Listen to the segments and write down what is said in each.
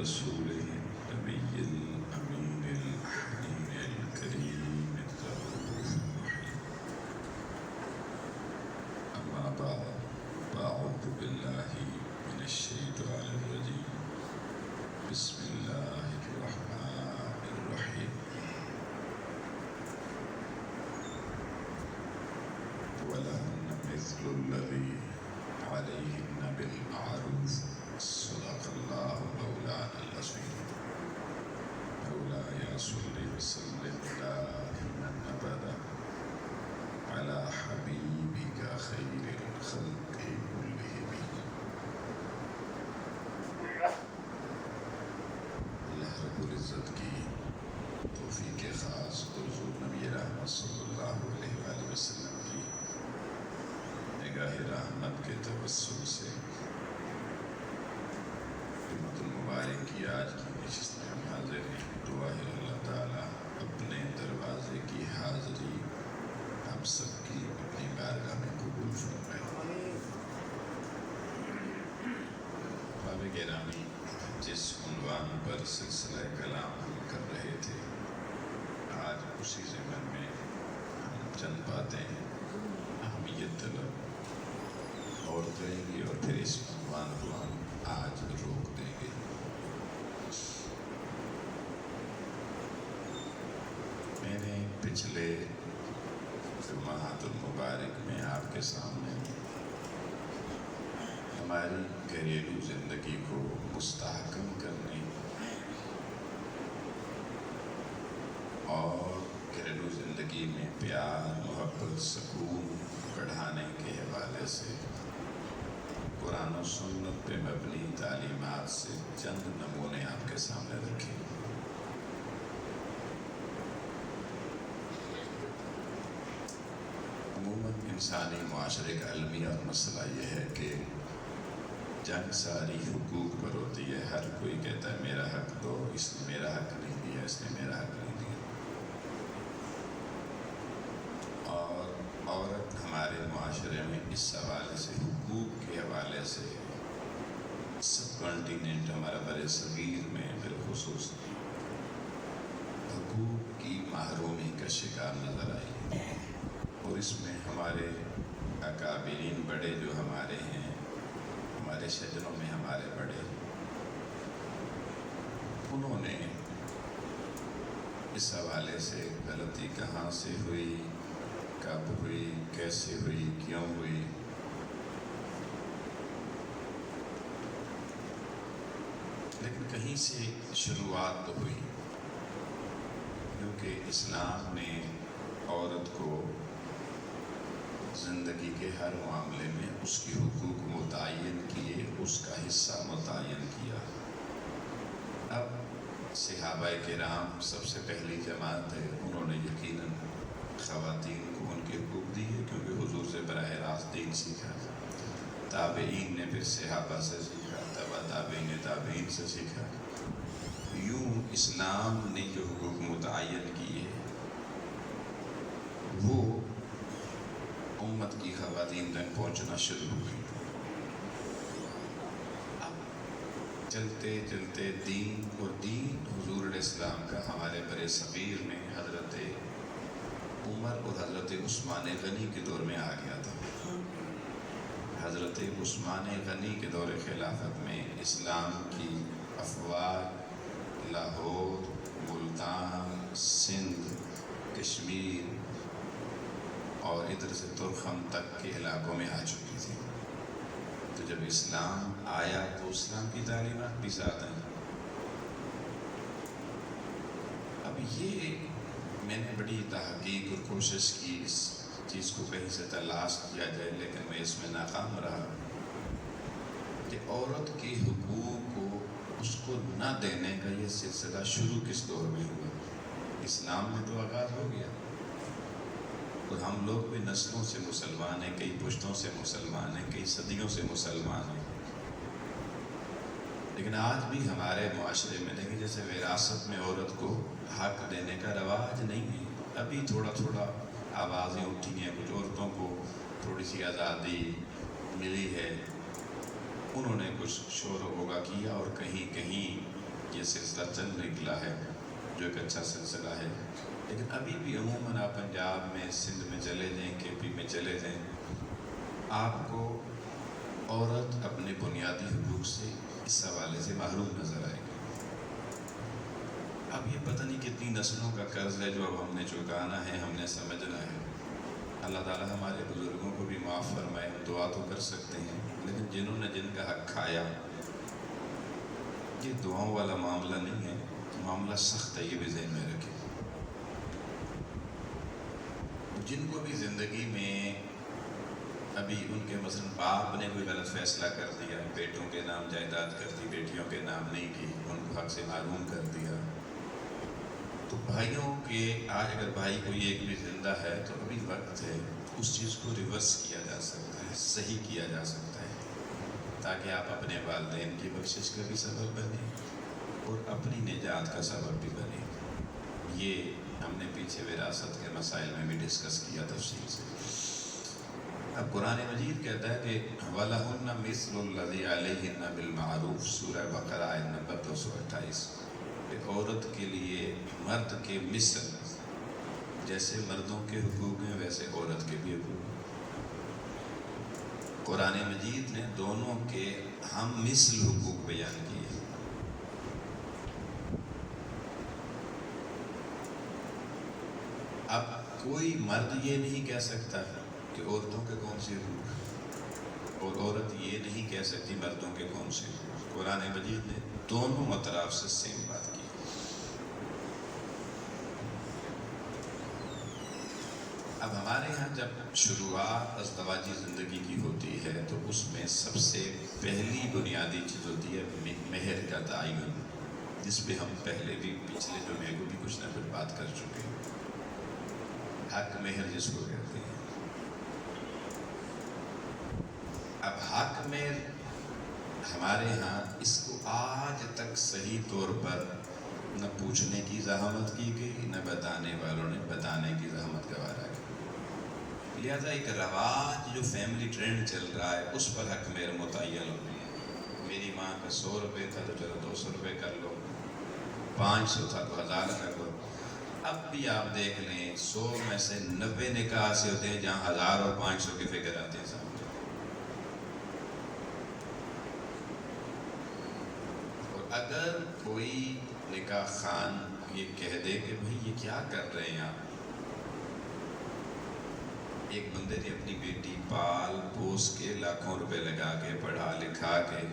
رسوله النبي الأمين الحنين الكريم الرؤوف الرحيم. أما بعد فأعوذ بالله من الشيطان الرجيم. بسم الله الرحمن الرحيم. ولهن مثل الذي عليهن بالمعروف. صدق الله مولانا العظيم. مولاي صل وسلم دائما أبدا على حبيبك خير الخلق كلهم. اللہ رب العزت کی توفیق خاص حضور نبی رحمت صلی اللہ علیہ وآلہ وسلم کی نگاہ رحمت کے توسل سے جمعۃ المبارک کی آج کی نشست میں ہم حاضر ہیں. دعا ہے اللہ تعالیٰ اپنے دروازے کی حاضری ہم سب کی اپنی بارگاہ میں قبول فرمائے. باب گرامی، جس عنوان پر سلسلہ کلام ہم کر رہے تھے، آج اسی ضمن میں ہم چند باتیں اہمیت طلب اور کریں گے اور پھر اس عنوان کو ہم آج روک دیں گے. میں نے پچھلے جمعۃ المبارک میں آپ کے سامنے ہماری گھریلو زندگی کو مستحکم کرنے اور گھریلو زندگی میں پیار، محبت، سکون بڑھانے کے حوالے سے قرآن و سنت پہ مبنی تعلیمات سے چند نمونے آپ کے سامنے رکھے. عموماً انسانی معاشرے کا المیہ مسئلہ یہ ہے کہ جنگ ساری حقوق پر ہوتی ہے. ہر کوئی کہتا ہے میرا حق دو، اس نے میرا حق نہیں دیا، اس نے میرا حق نہیں دیا. اور عورت ہمارے معاشرے میں اس حوالے سے، حقوق کے حوالے سے، سب کانٹیننٹ ہمارا بر صغیر میں بالخصوص حقوق کی محرومی کا شکار نظر آئی. اور اس میں ہمارے اکابرین بڑے جو ہمارے ہیں، ہمارے شجروں میں ہمارے بڑے، انہوں نے اس حوالے سے غلطی کہاں سے ہوئی، کب ہوئی، کیسے ہوئی، کیوں ہوئی، لیکن کہیں سے شروعات تو ہوئی. کیونکہ اسلام نے عورت کو زندگی کے ہر معاملے میں اس کی حقوق متعین کیے، اس کا حصہ متعین کیا. اب صحابہ کرام سب سے پہلی جماعت ہے، انہوں نے یقیناً خواتین کو ان کے حقوق دیے، کیونکہ حضور سے براہ راست دین سیکھا. تابعین نے پھر صحابہ سے سیکھا، تابعین نے تابعین سے سیکھا. یوں اسلام نے جو حقوق متعین کیے وہ امت کی خواتین تک پہنچنا شروع ہو گئی. اب چلتے چلتے دین حضور علیہ السلام کا ہمارے بر صغیر میں حضرت عمر اور حضرت عثمان غنی کے دور میں آ گیا تھا. حضرت عثمان غنی کے دور خلافت میں اسلام کی افواج لاہور، ملتان، سندھ، کشمیر اور ادھر سے ترخم تک کے علاقوں میں آ چکی تھی. تو جب اسلام آیا تو اسلام کی تعلیمات بھی ساتھ ہیں. اب یہ میں نے بڑی تحقیق اور کوشش کی اس چیز کو کہیں سے تلاش کیا جائے، لیکن میں اس میں ناکام رہا کہ عورت کے حقوق کو اس کو نہ دینے کا یہ سلسلہ شروع کس دور میں ہوا. اسلام میں تو آغاز ہو گیا اور ہم لوگ بھی نسلوں سے مسلمان ہیں، کئی پشتوں سے مسلمان ہیں، کئی صدیوں سے مسلمان ہیں. لیکن آج بھی ہمارے معاشرے میں دیکھیں جیسے وراثت میں عورت کو حق دینے کا رواج نہیں ہے. ابھی تھوڑا تھوڑا آوازیں اٹھی ہیں، کچھ عورتوں کو تھوڑی سی آزادی ملی ہے، انہوں نے کچھ شور و غوغا کیا اور کہیں کہیں یہ سلسلہ چل نکلا ہے جو ایک اچھا سلسلہ ہے، لیکن ابھی بھی عموماً آپ پنجاب میں، سندھ میں چلے جائیں، کے پی میں چلے جائیں، آپ کو عورت اپنے بنیادی حقوق سے اس حوالے سے محروم نظر آئے گی۔ اب یہ پتہ نہیں کتنی نسلوں کا قرض ہے جو اب ہم نے چکانا ہے، ہم نے سمجھنا ہے۔ اللہ تعالیٰ ہمارے بزرگوں کو بھی معاف فرمائے، ہم دعا تو کر سکتے ہیں، لیکن جنہوں نے جن کا حق کھایا، یہ دعاؤں والا معاملہ نہیں ہے، معاملہ سخت ہے، یہ بھی ذہن میں رکھیں۔ جن کو بھی زندگی میں ابھی ان کے مثلا باپ نے کوئی غلط فیصلہ کر دیا، بیٹوں کے نام جائیداد کر دی، بیٹیوں کے نام نہیں کی، ان کو حق سے محروم کر دیا، تو بھائیوں کے آج اگر بھائی کوئی ایک بھی زندہ ہے تو ابھی وقت ہے، اس چیز کو ریورس کیا جا سکتا ہے، صحیح کیا جا سکتا ہے، تاکہ آپ اپنے والدین کی بخشش کا بھی سبب بنیں اور اپنی نجات کا سبب بھی بنیں۔ یہ ہم نے پیچھے وراثت کے مسائل میں بھی ڈسکس کیا تفصیل سے۔ اب قرآن مجید کہتا ہے کہ وَلَهُنَّ مِثْلُ الَّذِي عَلَيْهِنَّ بِالْمَعْرُوفِ، سورہ بقرہ آیت نمبر 228۔ ایک عورت کے لیے مرد کے مثل، جیسے مردوں کے حقوق ہیں ویسے عورت کے بھی حقوق ہیں۔ قرآن مجید نے دونوں کے ہم مثل حقوق بیان کیے۔ اب کوئی مرد یہ نہیں کہہ سکتا کہ عورتوں کے کون سے حقوق ہیں، اور عورت یہ نہیں کہہ سکتی مردوں کے کون سے حقوق۔ قرآن مجید نے دونوں اطراف سے سیم بات کی۔ اب ہمارے ہاں جب شروعات ازدواجی زندگی کی ہوتی ہے تو اس میں سب سے پہلی بنیادی چیز ہوتی ہے مہر کا تعین، جس پہ ہم پہلے بھی پچھلے جمعے کو بھی کچھ نہ کچھ بات کر چکے ہیں۔ حق مہر جس کو کہتے ہیں۔ اب حق مہر ہمارے ہاں اس کو آج تک صحیح طور پر نہ پوچھنے کی زحمت کی گئی، نہ بتانے والوں نے بتانے کی زحمت گوارا کی۔ لہذا ایک رواج جو فیملی ٹرینڈ چل رہا ہے اس پر حق مہر متعین ہوتی ہے۔ میری ماں کا 100 روپے تھا تو چلو 200 روپے کر لو، 500 تھا تو 1000 کر لو۔ اب بھی آپ دیکھ لیں 100 میں سے 90 نکاح ایسے ہوتے ہیں جہاں 1000 اور 500 کی فکر آتے ہیں سامنے۔ اور اگر کوئی نکاح خان یہ کہہ دے کہ بھئی یہ کیا کر رہے ہیں آپ، ایک بندے نے اپنی بیٹی پال پوس کے لاکھوں روپے لگا کے پڑھا لکھا کے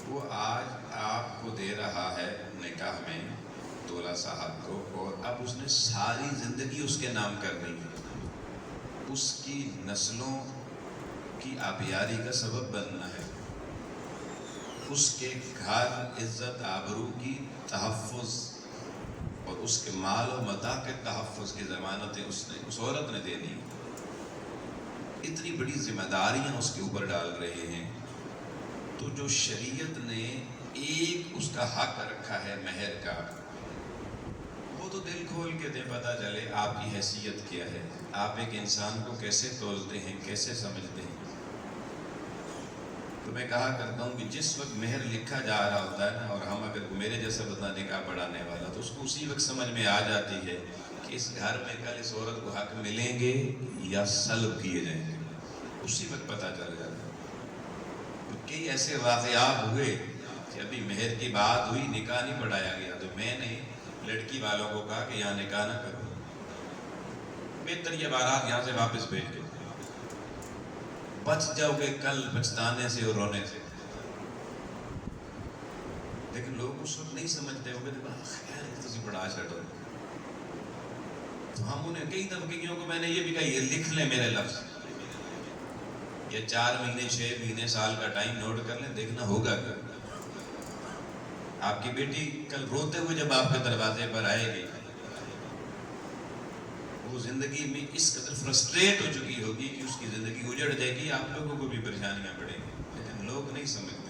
وہ آج آپ کو دے رہا ہے نکاح میں دولہا صاحب کو، اور اب اس نے ساری زندگی اس کے نام کرنی ہے، اس کی نسلوں کی آبیاری کا سبب بننا ہے، اس کے گھر عزت آبرو کی تحفظ اور اس کے مال و متاع کے تحفظ کی ضمانتیں اس عورت نے دینی۔ اتنی بڑی ذمہ داریاں اس کے اوپر ڈال رہے ہیں، تو جو شریعت نے ایک اس کا حق رکھا ہے مہر کا، وہ تو دل کھول کے دے، پتہ چلے آپ کی حیثیت کیا ہے، آپ ایک انسان کو کیسے تولتے ہیں، کیسے سمجھتے ہیں۔ تو میں کہا کرتا ہوں کہ جس وقت مہر لکھا جا رہا ہوتا ہے نا، اور ہم اگر میرے جیسا بندہ نکاح پڑھانے والا تو اس کو اسی وقت سمجھ میں آ جاتی ہے کہ اس گھر میں کل اس عورت کو حق ملیں گے یا سلب کیے جائیں گے، اسی وقت پتہ چل جاتا ہے۔ کئی ایسے واقعات ہوئے کہ ابھی مہر کی بات ہوئی، نکاح نہیں پڑھایا گیا، تو میں نے لڑکی والوں کو کہا کہ یہاں نکاح نہ کرو، بہتر یہ بارات یہاں سے واپس بھیج دو، بچ جاؤ گے کل پچھتانے سے اور رونے سے۔ لیکن لوگ اس وقت نہیں سمجھتے، وہ کہتے ہیں خیر ہے تسی پڑھا چھڑو۔ تو ہم انہیں کئی دفعیوں کو میں نے یہ بھی کہا، یہ لکھ لیں میرے لفظ، یہ 4 مہینے 6 مہینے سال کا ٹائم نوٹ کر لیں، دیکھنا ہوگا کہ آپ کی بیٹی کل روتے ہوئے جب آپ کے دروازے پر آئے گی، وہ زندگی میں اس قدر فرسٹریٹ ہو چکی ہوگی کہ اس کی زندگی اجڑ جائے گی، آپ لوگوں کو بھی پریشانیاں پڑیں گی۔ لیکن لوگ نہیں سمجھتے،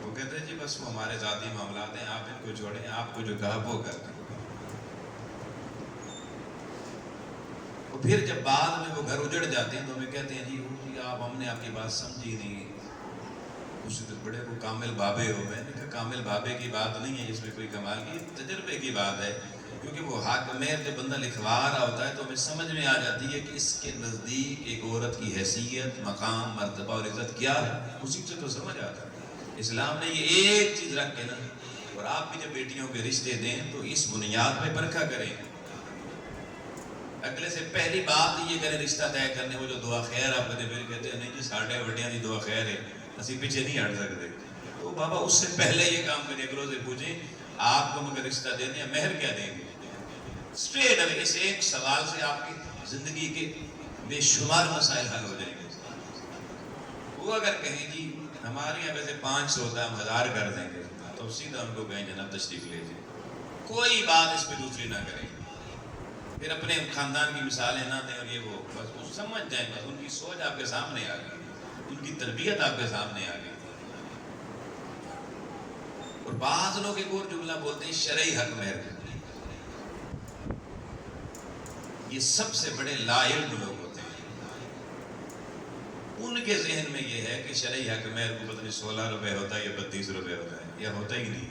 وہ کہتے ہیں جی بس وہ ہمارے ذاتی معاملات ہیں، آپ ان کو چھوڑیں، آپ کو جو کہا وہ کر دیں۔ اور پھر جب بعد میں وہ گھر اجڑ جاتے ہیں تو ہمیں کہتے ہیں جی آپ ہم نے آپ کی بات سمجھی نہیں، اسی تو بڑے کو کامل بابے ہو. میں نے کہا کامل بابے کی بات نہیں ہے، اس میں کوئی کمال کی تجربے کی بات ہے. کیونکہ وہ حق مہر جب بندہ لکھوا رہا ہوتا ہے تو ہمیں سمجھ میں آ جاتی ہے کہ اس کے نزدیک ایک عورت کی حیثیت، مقام، مرتبہ اور عزت کیا ہے. اسی سے تو سمجھ آتا ہے. اسلام نے یہ ایک چیز رکھ کے نا، اور آپ بھی جب بیٹیوں کے رشتے دیں تو اس بنیاد پہ پرکھا کریں. اگلے سے پہلی بات یہ کریں رشتہ طے کرنے، وہ جو دعا خیر آپ کہتے پھر کہتے ہیں نہیں جی ساڑھے وڈیاں دی دعا خیر ہے، اسی پیچھے نہیں ہٹ سکتے. تو بابا اس سے پہلے یہ کام کریں. اگلوں سے پوچھیں آپ کو مگر رشتہ دینے ہیں مہر کیا دیں گے. اسٹریٹ اوے اس ایک سوال سے آپ کی زندگی کے بے شمار مسائل حل ہو جائیں گے. وہ اگر کہیں جی ہمارے یہاں ویسے 500 ہوتا ہے ہم 1000 کر دیں گے، تو سیدھا ان کو کہیں جناب تشریف لے جائیں. کوئی بات اس پہ دوسری نہ کریں. پھر اپنے خاندان کی مثالیں نہ دیں اور یہ وہ بس سمجھ جائیں. بس ان کی سوچ آپ کے سامنے آ گئی، ان کی تربیت آپ کے سامنے آ گئی. اور بعض لوگ ایک اور جملہ بولتے ہیں شرعی حق مہر. یہ سب سے بڑے لا علم لوگ ہوتے ہیں. ان کے ذہن میں یہ ہے کہ شرعی حق مہر کو پتہ نہیں 16 روپے ہوتا ہے یا 32 روپے ہوتا ہے، یا ہوتا ہی نہیں.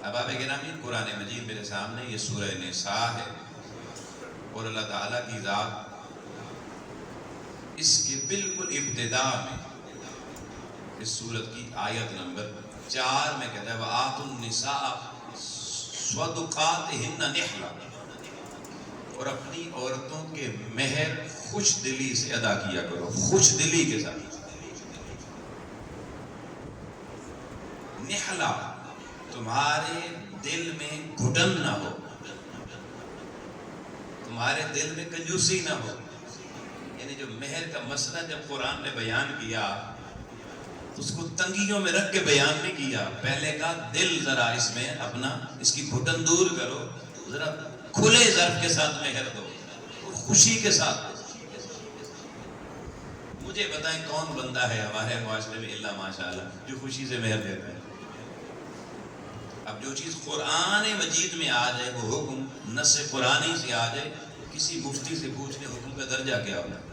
اب آپ گرامی قرآن مجید میرے سامنے یہ سورہ نساء ہے، اور اللہ تعالیٰ کی ذات اس کے بالکل ابتدا میں اس سورت کی آیت نمبر 4 میں کہتا ہے وَآتُوا النِّسَاءَ صَدُقَاتِهِنَّ نِحْلًا، اور اپنی عورتوں کے مہر خوش دلی سے ادا کیا کرو، خوش دلی کے ساتھ. نحلہ تمہارے دل میں گھٹن نہ ہو، تمہارے دل میں کنجوسی نہ ہو. یعنی جو مہر کا مسئلہ جب قرآن نے بیان کیا تو اس کو تنگیوں میں رکھ کے بیان نہیں کیا. پہلے کا دل ذرا اس میں اپنا اس کی گھٹن دور کرو، ذرا کھلے ظرف کے ساتھ مہر دو اور خوشی کے ساتھ. مجھے بتائیں کون بندہ ہے ہمارے معاشرے میں الا ماشاءاللہ جو خوشی سے مہر دیتا ہے. اب جو چیز قرآن مجید میں آ جائے وہ حکم نص قرآنی سے آ جائے، کسی مفتی سے پوچھ لیں حکم کا درجہ کیا ہوتا ہے.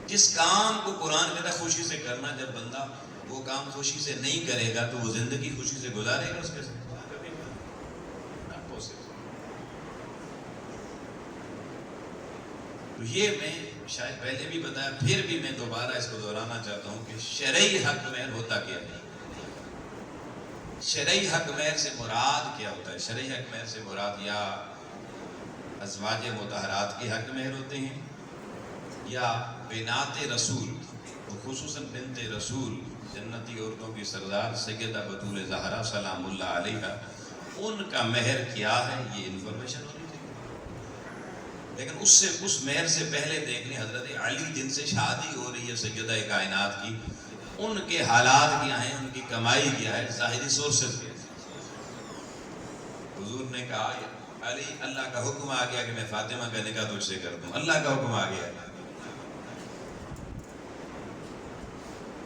جس کام کو قرآن کہتا ہے خوشی سے کرنا، جب بندہ وہ کام خوشی سے نہیں کرے گا تو وہ زندگی خوشی سے گزارے گا اس کے ساتھ؟ تو یہ میں شاید پہلے بھی بتایا، پھر بھی میں دوبارہ اس کو دہرانا چاہتا ہوں کہ شرعی حق مہر ہوتا کیا ہے. شرعی حق مہر سے مراد کیا ہوتا ہے؟ شرعی حق مہر سے مراد یا ازواج مطہرات کے حق مہر ہوتے ہیں، یا بنات رسول، خصوصاً بنت رسول جنتی عورتوں کی سردار سیدہ بطول زہرا سلام اللہ علیہا، ان کا مہر کیا ہے یہ انفارمیشن ہونی چاہیے. لیکن اس مہر سے پہلے دیکھ لیں حضرت علی جن سے شادی ہو رہی ہے سیدہ کائنات کی، ان کے حالات کیا ہیں، ان کی کمائی کیا ہے، ظاہری سورسز کیا ہے. حضور نے کہا علی اللہ کا حکم آ گیا کہ میں فاطمہ کا نکاح تجھ سے کر دوں، اللہ کا حکم آ گیا،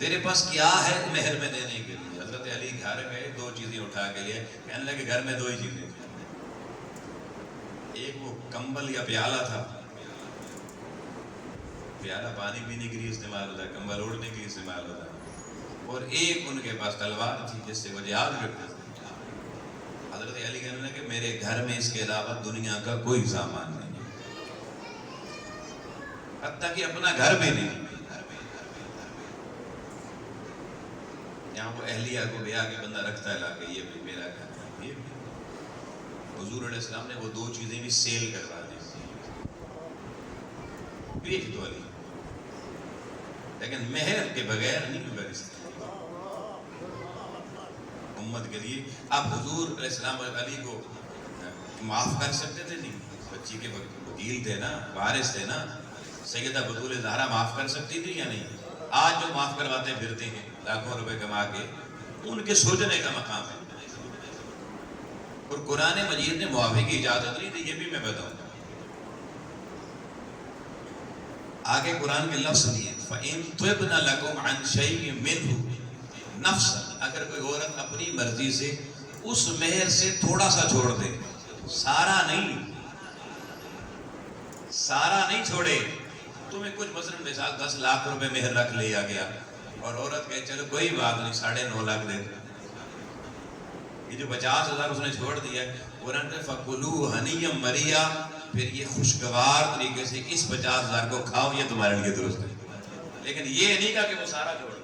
تیرے پاس کیا ہے مہر میں دینے کے لیے. حضرت علی گھر گئے، 2 چیزیں اٹھا کے لیے، کہنے لگے گھر میں 2 ہی چیزیں. ایک وہ کمبل یا پیالہ تھا، پیالہ پانی پینے کے لیے استعمال ہوتا ہے، کمبل اوڑھنے کے لیے استعمال ہوتا ہے، اور ایک ان کے پاس تلوار تھی جس سے وہ جہاد کرتے تھے. حضرت علی کہنے لگے کہ میرے گھر میں اس کے علاوہ دنیا کا کوئی سامان نہیں، حتیٰ کہ اپنا گھر بھی نہیں. یہاں وہ اہلیہ کو بیاہ کے بندہ رکھتا ہے لا کے، یہ بھی میرا گھر ہے. یہ بھی حضور علیہ السلام نے وہ 2 چیزیں بھی سیل کروا دی، بیچ دو علی، لیکن مہر کے بغیر نہیں ہوگا رشتہ امت کے لیے. اب حضور علیہ السلام علی کو معاف کر سکتے تھے نہیں، بچی کے وکیل تھے نا، وارث تھے نا. سیدہ بطول زہرا معاف کر سکتی تھی یا نہیں؟ آج جو معاف کرواتے پھرتے ہیں لاکھوں روپے کما کے، ان کے سوچنے کا مقام ہے. اور قرآن مجید نے معافی کی اجازت نہیں دی، یہ بھی میں بتاؤں. آگے قرآن کے لفظ دیے فَإِن طِبْنَ لَكُمْ عَنْ شَيْءٍ مِّنْهُ نَفْسًا، اگر کوئی عورت اپنی مرضی سے اس مہر سے تھوڑا سا چھوڑ دے، سارا نہیں، سارا نہیں چھوڑے. تمہیں کچھ مثلاً مثال 10 لاکھ روپے مہر رکھ لیا گیا اور عورت کہے چلو کوئی بات نہیں 9.5 لاکھ دے دو. یہ جو 50,000 اس نے چھوڑ دیا ہے قرآن نے فَكُلُوا هَنِيًّا مَرِيًّا، پھر یہ خوشگوار طریقے سے اس 50,000 کو کھاؤ، یہ تمہارے لیے درست ہے. لیکن یہ نہیں کہا کہ وہ سارا چھوڑ دیا.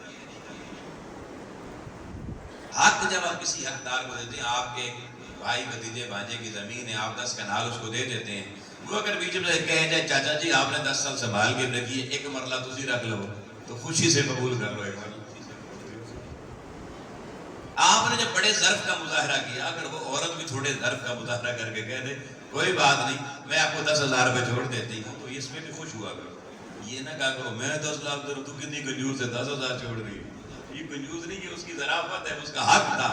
حق جب آپ کسی حقدار کو دیتے ہیں، آپ کے بھائی بھتیجے بھانجے کی زمین ہے، آپ 10 کنال اس کو دے دیتے ہیں، وہ اگر بیچ میں کہے جائے چاچا جی آپ نے 10 سال سنبھال کے رکھی ہے، ایک مرلہ تسی رکھ لو، تو خوشی سے قبول کر لو. ایک مرلہ آپ نے جب بڑے ظرف کا مظاہرہ کیا، اگر وہ عورت بھی تھوڑے ظرف کا مظاہرہ کر کے کہہ دے کوئی بات نہیں میں آپ کو 10,000 روپے چھوڑ دیتی ہوں، تو اس میں بھی خوش ہوا کرو. یہ نہ کہا کرو میں 10 لاکھ دوں تو کتنی کنجوس ہے 10,000 چھوڑ رہی ہے. یہ کنجوس نہیں، یہ اس کی ظرافت ہے، اس کا حق تھا.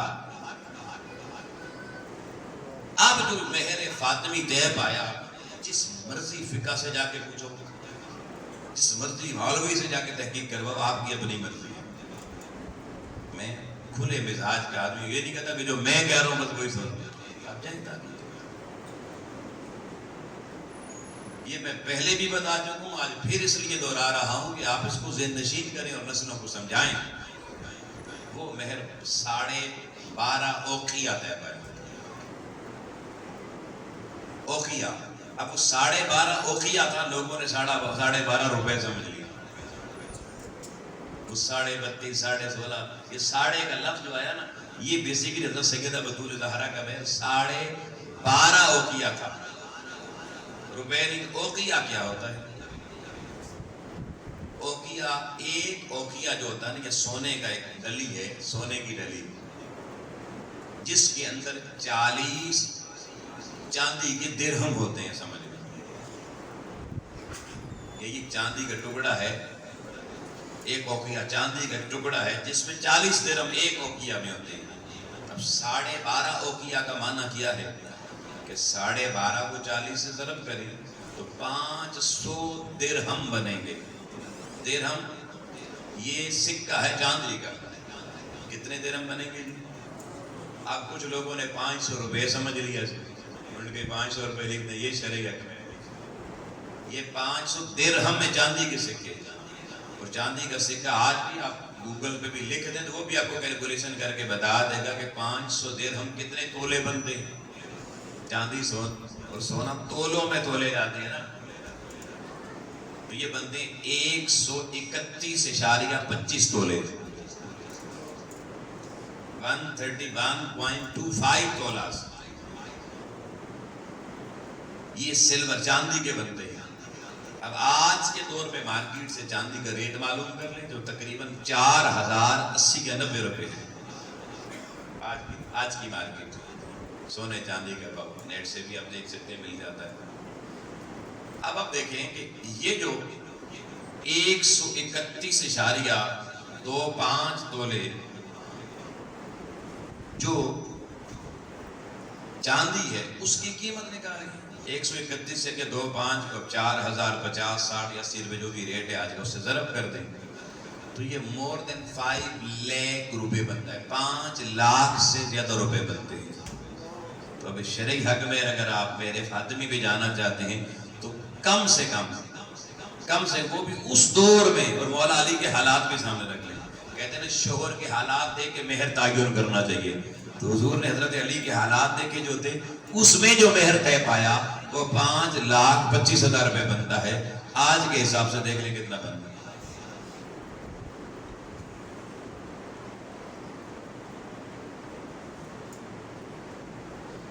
اب جو مہر فاطمی طے پایا، جس مرضی فقہ سے جا کے پوچھو، جس مرضی مولوی سے جا کے تحقیق کرواؤ، آپ کی اپنی مرضی ہے. میں کھلے مزاج کا آدمی، یہ نہیں کہتا کہ جو میں کہہ رہا ہوں بس کوئی سن. آپ جانتا نہیں، یہ میں پہلے بھی بتا چکا ہوں، آج پھر اس لیے دہرا رہا ہوں کہ آپ اس کو ذہن نشین کریں اور نسلوں کو سمجھائیں. وہ مہر 12.5 اوقیہ طے پایا. اوقیہ، اب وہ 12.5 اوقیہ تھا، لوگوں نے 12.5 روپے سمجھ لیا. وہ 32.5 16.5 یہ ساڑھے کا لفظ جو آیا نا، یہ بیسیکلی حضرت سیدہ بطول زہرا کا مہر 12.5 اوقیہ تھا. روپے نہیں. اوقیہ کیا ہوتا ہے؟ اوقیہ، ایک اوقیہ جو ہوتا ہے نا، یہ سونے کا ایک ڈلی ہے، سونے کی ڈلی جس کے اندر 40 چاندی کے درہم ہوتے ہیں. سمجھ میں یہ چاندی کا ٹکڑا ہے، ایک اوقیہ چاندی کا ٹکڑا ہے جس میں 40 درہم ایک اوقیہ میں ہوتے ہیں. اب 12.5 اوقیہ کا معنی کیا ہے کہ 12.5 کو 40 سے ضرب کریں تو 500 درہم بنیں گے. درہم یہ سکہ ہے چاندی کا. کتنے درہم بنیں گے؟ اب کچھ لوگوں نے 500 روپے سمجھ لیا، ان کے 500 روپے لکھتے یہ شریعت میں. یہ 500 درہم میں چاندی کے سکے، اور چاندی کا سکہ آج بھی آپ گوگل پہ بھی لکھ دیں تو وہ بھی آپ کو کیلکولیشن کر کے بتا دے گا کہ 500 درہم کتنے تولے بنتے ہیں. چاندی اور سونا تولوں میں تولے جاتے ہیں نا، تو یہ بنتے ہیں 131.25 تولے، 131.25 تولاس. یہ سلور چاندی کے بنتے ہیں. اب آج کے دور میں مارکیٹ سے چاندی کا ریٹ معلوم کر لیں جو تقریباً 4,080 یا 90 روپے ہے. آج کی مارکیٹ سونے چاندی کا بھاؤ نیٹ سے بھی آپ دیکھ سکتے ہیں، مل جاتا ہے. اب آپ دیکھیں کہ یہ جو 131.25 تولے جو چاندی ہے اس کی قیمت نکالیں. 131 سے کہ 2.5 کو 4,000 50 60 80 روپے جو بھی ریٹ ہے آج کا اس سے ضرب کر دیں تو یہ مور دین 5 لاکھ روپے بنتا ہے. 5 لاکھ سے زیادہ روپے بنتے ہیں. تو اب شرعی حق میں اگر آپ میرے فاطمی بھی جانا چاہتے ہیں تو کم سے کم وہ بھی اس دور میں، اور مولا علی کے حالات بھی سامنے رکھ لیں. کہتے ہیں شوہر کے حالات دیکھ کے مہر تعین کرنا چاہیے، تو حضور نے حضرت علی کے حالات دیکھے جو تھے اس میں جو مہر طے پایا وہ 5,25,000 روپے بنتا ہے. آج کے حساب سے دیکھ لیں کتنا بنتا ہے.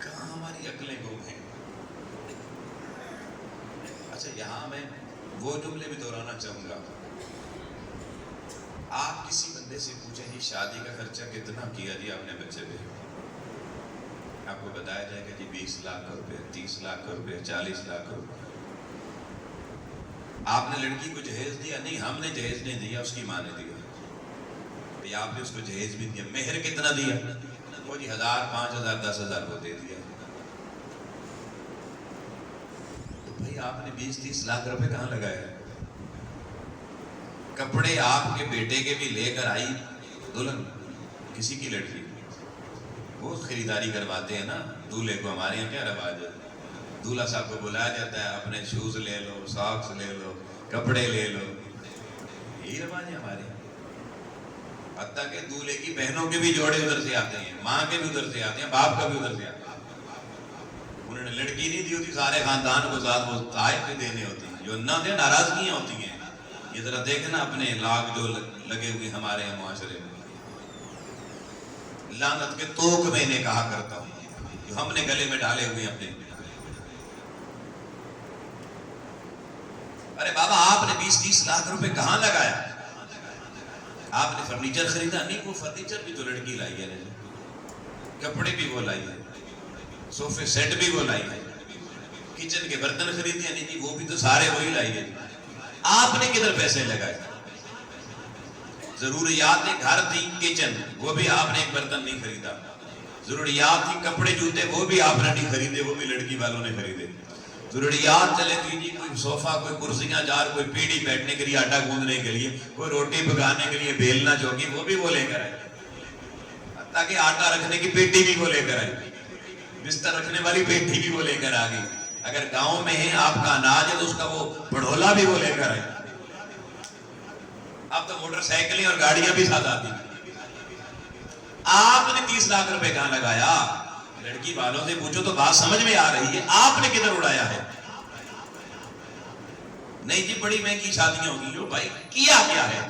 کہاں ہماری عقلیں گم ہیں. اچھا یہاں میں وہ جملے بھی دہرانا چاہوں گا. آپ کسی بندے سے پوچھیں جی شادی کا خرچہ کتنا کیا جی آپ نے بچے پہ، آپ کو بتایا جائے گا جی 20 لاکھ روپے 30 لاکھ روپے 40 لاکھ روپے. آپ نے لڑکی کو جہیز دیا؟ نہیں ہم نے جہیز نہیں دیا، اس کی ماں نے دیا. بھئی آپ نے اس کو جہیز بھی دیا، مہر کتنا دیا؟ وہ جی 1,000 5,000 10,000 کو دے دیا. تو بھئی آپ نے 20-30 لاکھ روپے کہاں لگایا؟ کپڑے آپ کے بیٹے کے بھی لے کر آئی دلہن کسی کی لڑکی، وہ خریداری کرواتے ہیں نا دولہے کو. ہمارے یہاں کیا رواج ہے، دولہا صاحب کو بلایا جاتا ہے، اپنے شوز لے لو، ساکس لے لو، کپڑے لے لو، یہی رواج ہے ہمارے. حتیٰ کہ دولہے کی بہنوں کے بھی جوڑے ادھر سے آتے ہیں، ماں کے بھی ادھر سے آتے ہیں، باپ کا بھی ادھر سے آتا ہے. انہوں نے لڑکی نہیں دی ہوتی، سارے خاندان کو ساتھ وہ تحائف بھی دینے ہوتی ہیں. جو نہ دے ناراضگیاں ہوتی ہیں. یہ ذرا دیکھنا اپنے لاگ جو لگے ہوئے ہمارے معاشرے میں. لعنت کے توق میں انہیں کہا کرتا ہوں جو ہم نے گلے میں ڈالے ہوئے اپنے. ارے بابا آپ نے 20-30 لاکھ روپے کہاں لگایا؟ آپ نے فرنیچر خریدا؟ نہیں، وہ فرنیچر بھی تو لڑکی لائی ہے، کپڑے بھی وہ لائی ہے، صوفے سیٹ بھی وہ لائی ہے، کچن کے برتن خریدے نہیں جی، وہ بھی تو سارے وہی لائی ہے. آپ نے کدھر پیسے لگائے؟ ضروریات گھر تھی، کچن، وہ بھی آپ نے ایک برتن نہیں خریدا. ضروریات تھی کپڑے جوتے، وہ بھی آپ نے نہیں خریدے، وہ بھی لڑکی والوں نے خریدے. ضروریات چلے تھی جی، کوئی صوفہ، کوئی کرسیاں جار، کوئی پیڑھی بیٹھنے کے لیے، آٹا گوندنے کے لیے، کوئی روٹی پکانے کے لیے بیلنا چوکی، وہ بھی وہ لے کر آئے. تاکہ آٹا رکھنے کی پیٹی بھی وہ لے کر آئے، بستر رکھنے والی پیٹی بھی وہ لے کر آ گئی. اگر گاؤں میں ہے آپ کا اناج ہے تو اس کا وہ بڑھولا بھی وہ لے کر آئے. اب تو موٹر سائیکلیں اور گاڑیاں بھی ساتھ آتی. آپ نے 30 لاکھ روپے کہاں لگایا؟ لڑکی والوں سے پوچھو تو بات سمجھ میں آ رہی ہے. آپ نے کدھر اڑایا ہے؟ نہیں جی بڑی مہنگی شادیاں ہوگی. جو بھائی کیا کیا ہے؟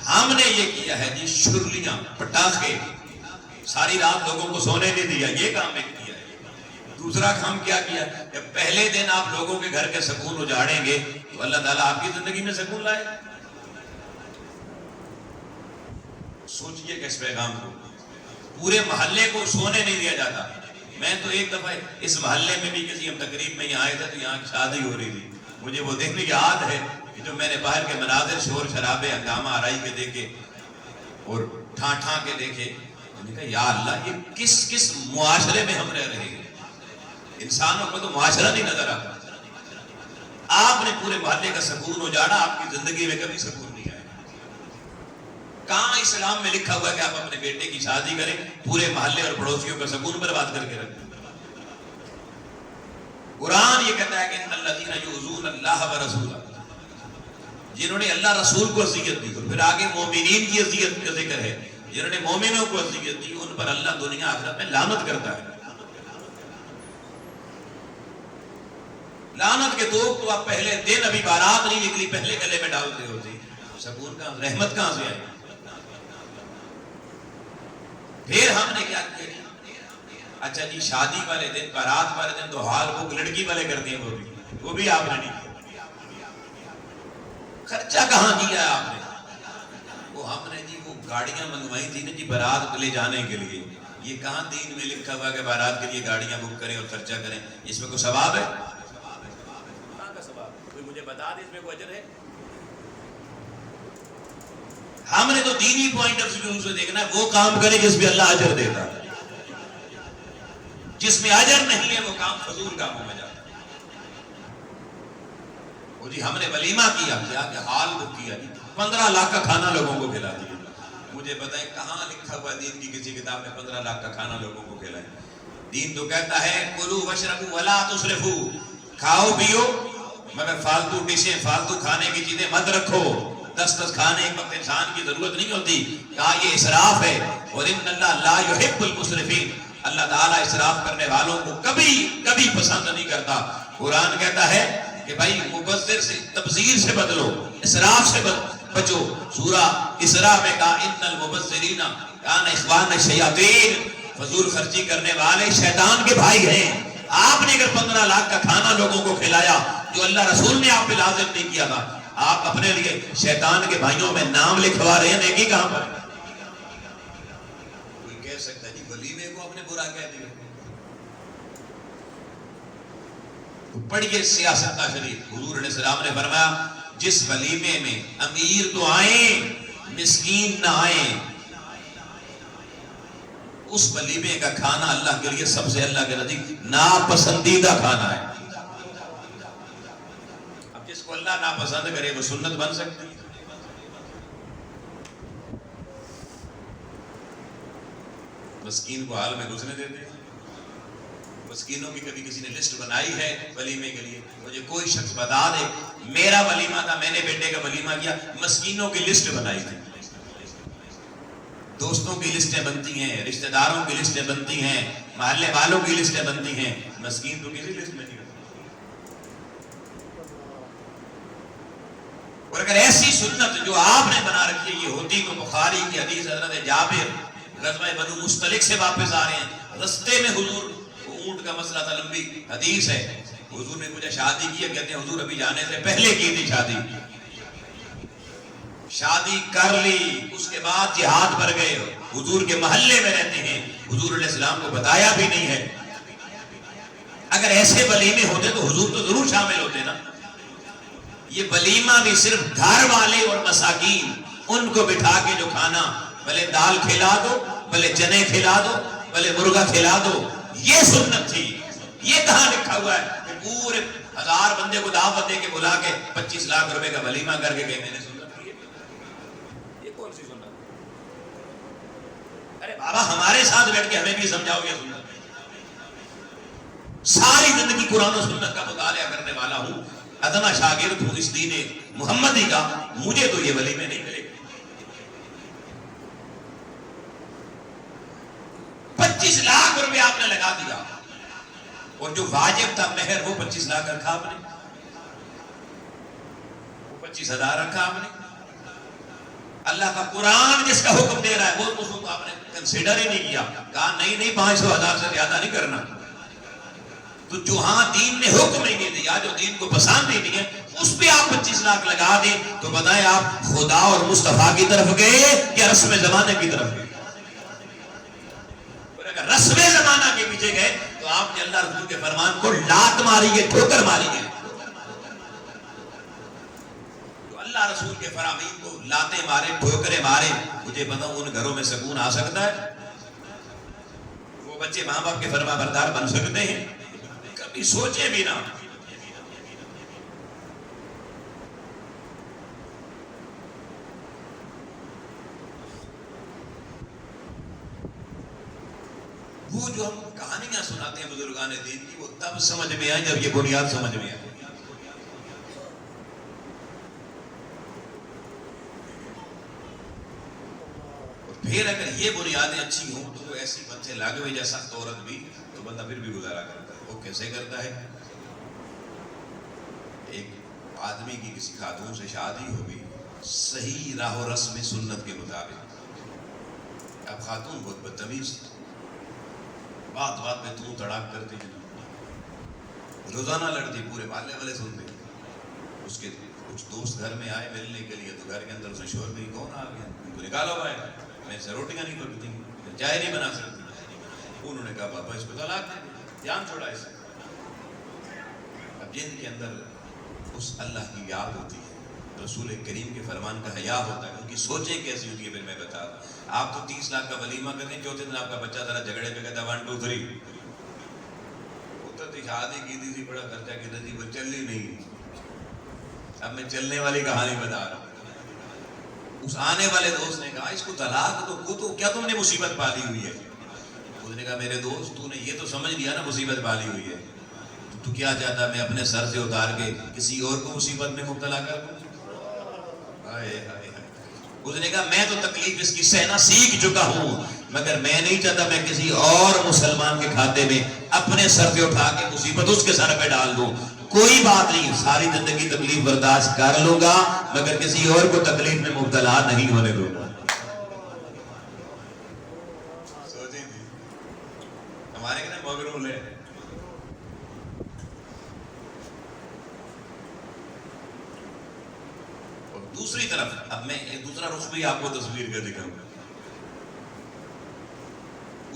ہم نے یہ کیا ہے جی، شرلیاں، پٹاخے، ساری رات لوگوں کو سونے نہیں دیا، یہ کام میں کیا ہے. دوسرا کام کیا کیا؟ کہ پہلے دن آپ لوگوں کے گھر کے سکون اجاڑیں گے تو اللہ تعالیٰ آپ کی زندگی میں سکون لائے. سوچئے کہ اس پیغام کو پورے محلے کو سونے نہیں دیا جاتا. میں تو ایک دفعہ اس محلے میں بھی کسی ہم تقریب میں یہاں آئے تھے تو یہاں شادی ہو رہی تھی. مجھے وہ دیکھنے یاد ہے کہ جو میں نے باہر کے مناظر، شور شرابے، ہنگامہ آرائی کے دیکھے اور ٹھاں ٹھاں کے دیکھے، میں نے کہا یا اللہ یہ کس معاشرے میں ہم رہ رہے ہیں. انسانوں کو تو معاشرہ نہیں نظر آتا. آپ نے پورے محلے کا سکون اجاڑا، آپ کی زندگی میں کبھی سکون نہیں آیا. کہاں اسلام میں لکھا ہوا ہے کہ آپ اپنے بیٹے کی شادی کریں پورے محلے اور پڑوسیوں کا سکون برباد کر کے رکھیں؟ قرآن یہ کہتا ہے کہ ان الذین یؤذون اللہ ورسولہ، جنہوں نے اللہ رسول کو اذیت دی. اور پھر آگے مومنین کی اذیت کا ذکر ہے. جنہوں نے مومنوں کو اذیت دی ان پر اللہ دنیا آخرت میں لعنت کرتا ہے. لعنت کے توق تو آپ پہلے دن، ابھی بارات نہیں نکلی، پہلے گلے میں ڈالتے ہوتے. سکون کہاں، رحمت کہاں سے آئی؟ پھر ہم نے کیا کیا؟ اچھا جی شادی والے دن، بارات والے دن تو ہال بک لڑکی والے کرتے ہیں، وہ بھی آپ نے نہیں کیا. خرچہ کہاں کیا ہے آپ نے؟ وہ ہم نے جی وہ گاڑیاں منگوائی تھی نا جی بارات لے جانے کے لیے. یہ کہاں دین میں لکھا ہوا کہ بارات کے لیے گاڑیاں بک کریں اور خرچہ کریں؟ اس میں کوئی ثواب ہے؟ کہاں کا ثواب؟ کوئی مجھے بتا دے اس میں کوئی اجر ہے؟ ہم نے تو دینی پوائنٹ آف ویو سے دیکھنا ہے، وہ کام کرے جس میں اللہ اجر دیتا ہے. جس میں اجر نہیں ہے وہ کام فضول کاموں میں جاتا ہے. وہ جی ہم نے ولیمہ کیا کہ ہال بک کیا جی 15 لاکھ کا کھانا لوگوں کو کھلا دیا. مجھے بتائیں کہاں لکھا ہوا دین کی کسی کتاب میں 15 لاکھ کا کھانا لوگوں کو کھلائیں؟ دین تو کہتا ہے کلوا واشربوا ولا تسرفوا، کھاؤ پیو مگر فالتو ڈشیں، فالتو کھانے کی چیزیں مت رکھو. 10 کھانے ایک وقت انسان کی ضرورت نہیں ہوتی. کہا یہ اسراف ہے. اور ان اللہ لا يحب المسرفین، اللہ تعالیٰ اسراف کرنے والوں کو کبھی پسند نہیں کرتا. قرآن کہتا ہے کہ بھائی مبذر سے، تبذیر سے بدلو، اسراف سے بچو. سورہ اسراء میں کہا ان المبذرین کان اخوان الشیاطین، فضول خرچی کرنے والے شیطان کے بھائی ہیں. آپ نے اگر 15 لاکھ کا کھانا لوگوں کو کھلایا جو اللہ رسول نے آپ پہ لازم نہیں کیا تھا، آپ اپنے لیے شیطان کے بھائیوں میں نام لکھوا رہے ہیں. نیکی کہاں پر؟ کوئی کہہ سکتا ہے جی ولیمے کو آپ نے برا کہہ دیا. پڑھیے سیاست شریف. حضور علیہ السلام نے فرمایا جس ولیمے میں امیر تو آئیں مسکین نہ آئیں، اس ولیمے کا کھانا اللہ کے لیے سب سے اللہ کے نزدیک ناپسندیدہ کھانا ہے. اب جس کو اللہ ناپسند کرے وہ سنت بن سکتی ہے؟ مسکین کو حال میں گھسنے دیتے ہیں. مسکینوں کی کبھی کسی نے لسٹ بنائی ہے ولیمے کے لیے؟ مجھے کوئی شخص بتا دے میرا ولیمہ تھا، میں نے بیٹے کا ولیمہ کیا، مسکینوں کی لسٹ بنائی تھی، دوستوں کی لسٹیں بنتی ہیں، رشتہ داروں کی لسٹیں بنتی ہیں، محلے والوں کی لسٹیں بنتی ہیں، مسکین تو کسی لسٹ میں نہیں ہوتی۔ اور اگر ایسی سنت جو آپ نے بنا رکھی ہے یہ ہوتی تو بخاری کی حدیث حضرت جابر غزوہ بنو مستلق سے واپس آ رہے ہیں، رستے میں حضور اونٹ کا مسئلہ تھا، لمبی حدیث ہے، حضور نے مجھے شادی کی ہے، کہتے ہیں حضور ابھی جانے سے پہلے کی تھی شادی کر لی، اس کے بعد جہاد پر گئے، حضور کے محلے میں رہتے ہیں، حضور علیہ السلام کو بتایا بھی نہیں ہے۔ اگر ایسے ولیمے ہوتے تو حضور تو ضرور شامل ہوتے نا۔ یہ ولیمہ بھی صرف گھر والے اور مساکین ان کو بٹھا کے جو کھانا، بھلے دال کھلا دو، بھلے چنے کھلا دو، بھلے مرغا کھلا دو، یہ سنت تھی۔ یہ کہاں لکھا ہوا ہے کہ پورے 1000 بندے کو دعوت دے کے بلا کے 25 لاکھ روپے کا ولیمہ کر کے گئے؟ میں نے سنت کی ہے، یہ کون سی سنت؟ ارے بابا ہمارے ساتھ بیٹھ کے ہمیں بھی سمجھاؤ یہ سنت۔ ساری زندگی قرآن و سنت کا مطالعہ کرنے والا ہوں، ادنا شاگرد ہوں اس دین محمدی کا، مجھے تو یہ ولیمے نہیں ملے۔ 25 لاکھ روپے آپ نے لگا دیا، اور جو واجب تھا مہر وہ 25 لاکھ رکھا آپ نے، وہ 25,000 رکھا آپ نے۔ اللہ کا قرآن جس کا حکم دے رہا ہے وہ اس کو آپ نے کنسیڈر ہی نہیں کیا، کہا نہیں 500,000 سے زیادہ نہیں کرنا۔ تو جو ہاں دین نے حکم ہی نہیں دیا، جو دین کو پسند ہی نہیں ہے، اس پہ آپ 25 لاکھ لگا دیں تو بتائیں آپ خدا اور مصطفیٰ کی طرف گئے یا رسم زمانے کی طرف گئے؟ اور اگر رسم زمانہ کے پیچھے گئے تو آپ نے اللہ رسول کے فرمان کو لات ماری ہے، ٹھوکر ماری ہے۔ تو اللہ رسول کے فرامین کو لاتیں مارے، ٹھوکریں مارے، مجھے بتاؤ ان گھروں میں سکون آ سکتا ہے؟ وہ بچے ماں باپ کے فرما بردار بن سکتے ہیں؟ کبھی سوچے بھی نہ۔ وہ جو ہم کہانیاں سناتے ہیں بزرگان دین کی، وہ تب سمجھ میں آئے جب یہ بنیاد سمجھ میں آئے۔ پھر اگر یہ بنیادیں اچھی ہوں تو وہ ایسی بچے لاگے ہوئے جیسا عورت بھی تو بندہ پھر بھی گزارا کرتا ہے۔ وہ کیسے کرتا ہے؟ ایک آدمی کی کسی خاتون سے شادی ہوگی صحیح راہ و رسم سنت کے مطابق، اب خاتون بہت بدتمیز، بات بات میں تو تڑاک کرتی، روزانہ لڑتی، پورے محلے والے سنتے۔ اس کے کچھ دوست گھر میں آئے ملنے کے لیے تو گھر کے اندر اسے شور بھی کون آ گیا، ان کو نکالو بھائی، میں سے روٹیاں نہیں پکتی، چائے نہیں بنا سکتی۔ انہوں نے کہا پاپا اس کو طلاق دے دے، جان چھوڑا اسے۔ اب جن کے اندر اس اللہ کی یاد ہوتی ہے، رسول کریم کے فرمان کا حیا ہوتا ہے، ان کی سوچیں کیسی ہوتی ہے پھر میں بتا دوں۔ آپ تو 30 لاکھ کا ولیمہ کرتے ہیں، چوتھے دن آپ کا بچہ ذرا جھگڑے پہ کہتا ہے 1 2 3، تو شادی کی تھی بڑا خرچہ کیا تھی، وہ چل ہی نہیں۔ اب میں چلنے والی کہانی بتا رہا ہوں۔ اس آنے والے دوست نے کہا اس کو طلاق تو کیا تم نے مصیبت پالی ہوئی ہے؟ اس نے کہا میرے دوست تو نے یہ تو سمجھ لیا نا مصیبت پالی ہوئی ہے، تو کیا چاہتا میں اپنے سر سے اتار کے کسی اور کو مصیبت میں مبتلا کر دوں؟ اس نے کہا میں تو تکلیف اس کی سہنا سیکھ چکا ہوں، مگر میں نہیں چاہتا میں کسی اور مسلمان کے کھاتے میں اپنے سر سے اٹھا کے مصیبت اس کے سر پہ ڈال دوں۔ کوئی بات نہیں، ساری زندگی تکلیف برداشت کر لوں گا مگر کسی اور کو تکلیف میں مبتلا نہیں ہونے دوں گا۔ سوچیں تھی ہمارے کہنے مغرور ہے۔ اور دوسری طرف اب میں ایک دوسرا رخ بھی آپ کو تصویر کر دکھاؤں گا۔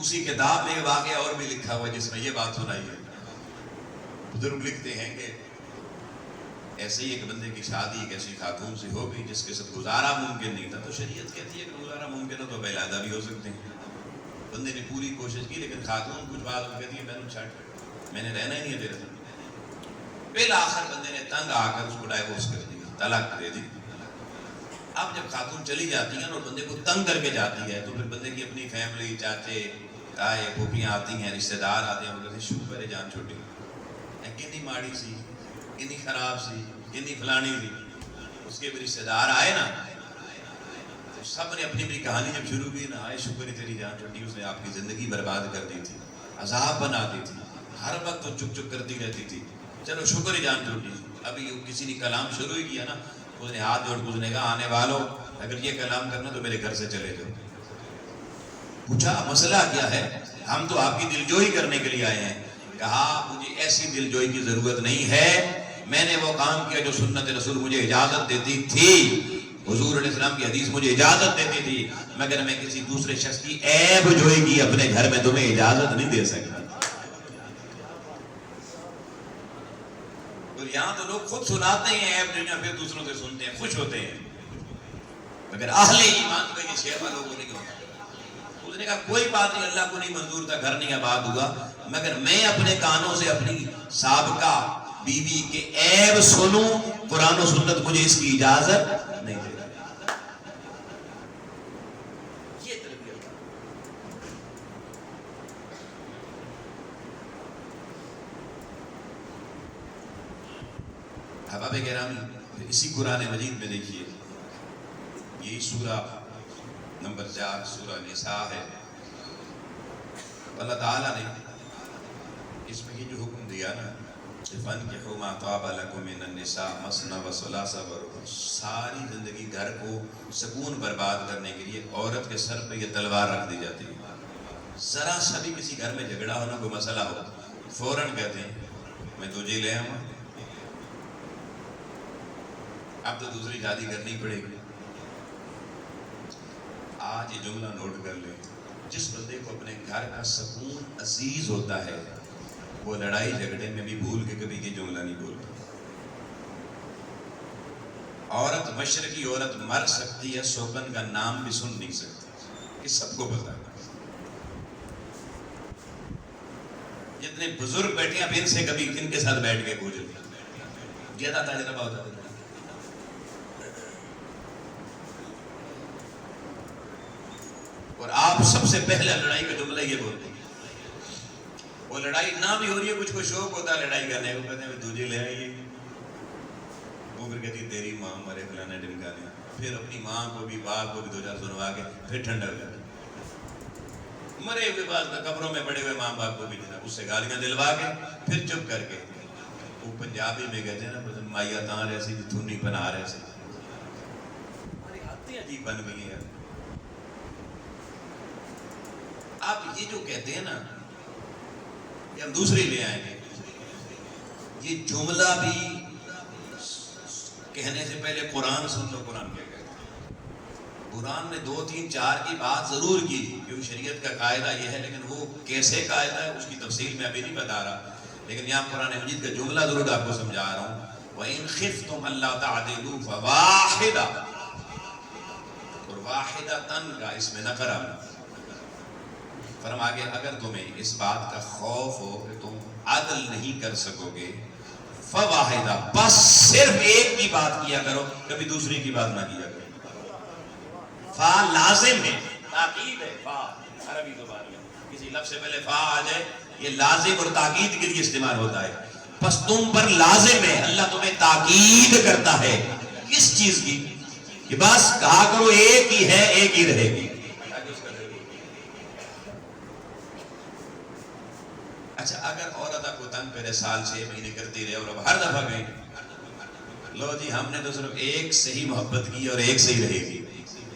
اسی کتاب میں واقعہ اور بھی لکھا ہوا جس میں یہ بات سنائی ہے۔ بزرگ لکھتے ہیں کہ ایسے ہی ایک بندے کی شادی ایک ایسی خاتون سے ہو گئی جس کے ساتھ گزارا ممکن نہیں تھا، تو شریعت کہتی ہے کہ گزارا ممکن ہو تو علیحدہ بھی ہو سکتے ہیں۔ بندے نے پوری کوشش کی لیکن خاتون کچھ بات کہتی ہے میں نے چھٹ، میں نے رہنا ہی نہیں ہے تیرے ساتھ۔ بالآخر بندے نے تنگ آ کر اس کو ڈائیورس کر دیا، طلاق دے دی۔ اب جب خاتون چلی جاتی ہے اور بندے کو تنگ کر کے جاتی ہے تو پھر بندے کی اپنی فیملی، چاچے تائے پھوپھیاں آتی ہیں، رشتہ دار آتے ہیں، وہ کہتے ہیں شکر ہے جان چھوٹی کنی ماڑی سی، کنی خراب سی، کنی فلانی سی. اس کے بھی رشتہ دار آئے نا، تو سب نے اپنی اپنی کہانی جب شروع کی نا، آئے شکر ہے تیری جان چھوٹی، اس نے آپ کی زندگی برباد کر دی تھی، عذاب بنا دی تھی، ہر وقت وہ چپ چپ کرتی رہتی تھی. چلو شکر ہے جان چھوٹی. ابھی کسی نے کلام شروع ہی کیا نا، اس نے ہاتھ جوڑ کے کہا آنے والوں اگر یہ کلام کرنا تو میرے گھر سے چلے جاؤ. پوچھا مسئلہ کیا ہے؟ ہم تو آپ کی دلجوئی کرنے کے لیے آئے ہیں. کہا مجھے ایسی دلجوئی کی ضرورت نہیں ہے، میں نے وہ کام کیا جو سنت رسول مجھے اجازت دیتی تھی، حضور علیہ السلام کی حدیث مجھے اجازت دیتی تھی، مگر میں کسی دوسرے شخص کی عیب جوئی کی اپنے گھر میں تمہیں اجازت نہیں دے سکتا. تو یہاں تو لوگ خود سناتے ہیں عیب جوئیاں، پھر دوسروں سے سنتے ہیں، خوش ہوتے ہیں، مگر اہل ایمان کا یہ شیوا لوگوں نہیں ہوتا. اس نے کہا کوئی بات نہیں، اللہ کو نہیں منظور تھا، گھر نہیں آباد ہوا، مگر میں اپنے کانوں سے اپنی سابقہ بیوی کے عیب سنوں، قرآن و سنت مجھے اس کی اجازت نہیں دے. یہ تربیت. احباب گرامی، اسی قرآن مجید میں دیکھیے، یہی سورہ نمبر 4 سورہ نساء ہے. اللہ تعالیٰ نے اس میں یہ جو حکم دیا نا، فَانْكِحُوا مَا طَابَ لَكُم مِّنَ النِّسَاءِ مَثْنَىٰ وَثُلَاثَ وَرُبَاعَ، ساری زندگی گھر کو سکون برباد کرنے کے لیے عورت کے سر پہ یہ تلوار رکھ دی جاتی ہے. ذرا سا بھی کسی گھر میں جھگڑا ہونا، کوئی مسئلہ ہو، فوراً کہتے ہیں میں تجھے لے آؤں. اب تو دوسری شادی کرنی پڑے گی. آج یہ جملہ نوٹ کر لیں، جس بندے کو اپنے گھر کا سکون عزیز ہوتا ہے، وہ لڑائی جھگڑے میں بھی بھول کے کبھی یہ جملہ نہیں بولتا. عورت مشرقی عورت مر سکتی ہے، سوکن کا نام بھی سن نہیں سکتی، یہ سب کو پتا ہے. جتنے بزرگ بیٹھے ہیں، اب ان سے کبھی ان کے ساتھ بیٹھ کے پوچھو، زیادہ تجربہ ہوتا ہے. اور آپ سب سے پہلے لڑائی کا جملہ یہ بولتے ہیں. وہ لڑائی نہ بھی ہو رہی ہے، کچھ کو شوق ہوتا ہے لڑائی کرنے کو، کہتے ہیں تجھے لے آئیے. وہ پھر کہتی تیری ماں مرے فلانا ڈمکانے، پھر اپنی ماں کو بھی باپ کو بھی 2 4 سنوا کے پھر ٹھنڈا ہو جاتا. مرے ہوئے بعد قبروں میں پڑے ہوئے ماں باپ کو بھی اس سے گالیاں دلوا کے پھر چپ کر کے. وہ پنجابی میں کہتے ہیں نا، مائیا تاں رہسی دھونی بنا رہے سے. ہماری عادتیں عجیب بن گئی ہیں. آپ یہ جو کہتے ہیں نا کہ ہم دوسری لے آئیں گے، یہ جملہ بھی کہنے سے پہلے قرآن سن لو. قرآن کیا کہتا ہے؟ قرآن نے 2 3 4 کی بات ضرور کی، کیونکہ شریعت کا قاعدہ یہ ہے، لیکن وہ کیسے قاعدہ ہے اس کی تفصیل میں ابھی نہیں بتا رہا. لیکن یہاں قرآن مجید کا جملہ ضرور آپ کو سمجھا رہا ہوں. وَإِنْ خِفْتُمْ أَلَّا تَعْدِلُوا فَوَاحِدَةً، اور واحدۃ کا اس میں نقرہ فرما کے اگر تمہیں اس بات کا خوف ہو کہ تم عدل نہیں کر سکو گے، فواحدہ، بس صرف ایک کی بات کیا کرو، کبھی دوسری کی بات نہ کیا کرو. فا لازم ہے، تاکید ہے. فا عربی زبان میں کسی لفظ سے پہلے فا آ جائے، یہ لازم اور تاکید کے لیے استعمال ہوتا ہے. بس تم پر لازم ہے، اللہ تمہیں تاکید کرتا ہے. کس چیز کی؟ کہ بس کہا کرو ایک ہی ہے، ایک ہی رہے گی. اچھا اگر عورت آپ کو تنگ پہلے سال 6 مہینے کرتی رہے اور اب ہر دفعہ گئی، لو جی ہم نے تو صرف ایک سے ہی محبت کی اور ایک سے ہی رہے گی،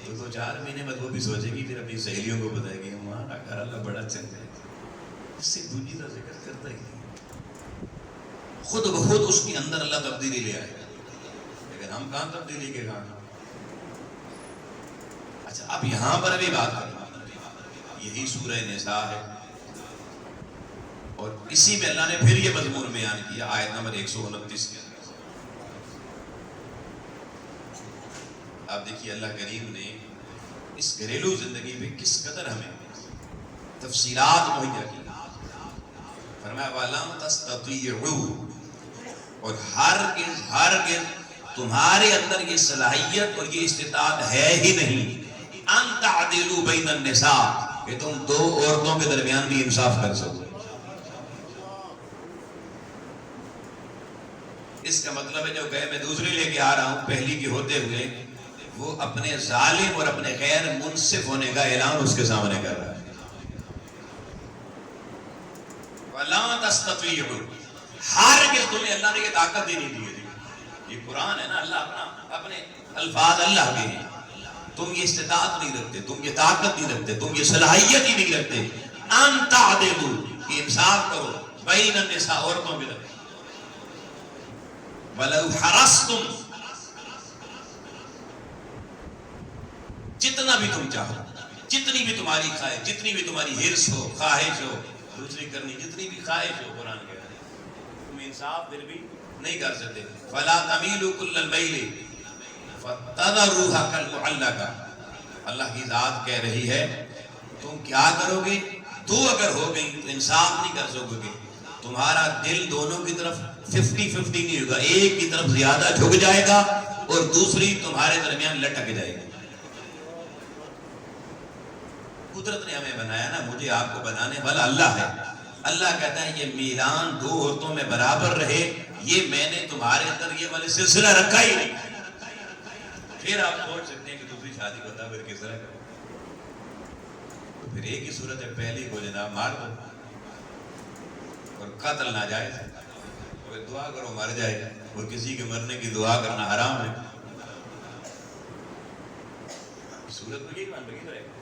تو 2 4 مہینے بعد وہ بھی سوچے گی، پھر اپنی سہیلیوں کو بتائے گی ہمارا گھر اللہ بڑا چنگا ہے، اس سے دوسری کا ذکر کرتا ہی نہیں. خود بخود اس کے اندر اللہ تبدیلی لے آئے گا. لیکن ہم کہاں تبدیلی کے کہاں. اچھا اب یہاں پر ابھی بات کرنا، یہی سورہ نساء ہے، اور اسی میں اللہ نے پھر یہ مضمون بیان کیا آیت نمبر 129 کے اندر. اب دیکھیے اللہ کریم نے اس گھریلو زندگی میں کس قدر ہمیں تفصیلات مہیا کی. فرمایا وَلَن تَسْتَطِيعُوا، اور ہرگز تمہارے اندر یہ صلاحیت اور یہ استطاعت ہے ہی نہیں، ان تعدلوا بین النساء، کہ تم دو عورتوں کے درمیان بھی انصاف کر سکو. اس کا مطلب ہے جو کہے میں دوسری لے کے آ رہا ہوں پہلی کی ہوتے ہوئے، وہ اپنے ظالم اور اپنے غیر منصف ہونے کا اعلان اس کے سامنے کر رہا ہے. وَلَا تَسْتَطِيعُوا، ہرگز تمہیں اللہ نے یہ طاقت ہی نہیں دی ہے. یہ قرآن ہے نا، اللہ اپنے الفاظ اللہ کے ہیں. تم یہ استطاعت نہیں رکھتے، تم یہ طاقت نہیں رکھتے، تم یہ صلاحیت ہی نہیں رکھتے ان تعدلوا، کہ انصاف کرو بین النساء، عورتوں کے درمیان. وَلَوْ حَرَصْتُمْ، جتنا بھی تم چاہو، جتنی بھی تمہاری خواہش، جتنی بھی تمہاری حرص ہو، خواہش ہو دوسری کرنی، جتنی بھی خواہش ہو، قرآن کہتا ہے تم انصاف پھر بھی نہیں کر سکتے. فَلَا تَمِيلُوا كُلَّ الْمَيْلِ فَتَذَرُوهَا كَالْمُعَلَّقَةِ. اللہ کی ذات کہہ رہی ہے تم کیا کرو گے؟ دو اگر ہو گئی تو انصاف نہیں کر سکو گے. تمہارا دل دونوں کی طرف 50-50 نہیں ہوگا، ایک کی طرف زیادہ جھک جائے گا اور دوسری تمہارے درمیان لٹک جائے گی. قدرت نے ہمیں بنایا نا، مجھے آپ کو بنانے والا اللہ ہے. اللہ کہتا ہے یہ میلان دو عورتوں میں برابر رہے، یہ میں نے تمہارے اندر یہ والے سلسلہ رکھا ہی نہیں. پھر آپ سوچ سکتے ہیں کہ دوسری شادی کو پھر کس طرح کریں. تو پھر ایک ہی صورت ہے، پہلی کو جناب مار دو اور قتل ناجائز ہے، اور دعا کرو مر جائے، اور کسی کے مرنے کی دعا کرنا حرام ہے. صورت میں یہی مان لگی رہے گا.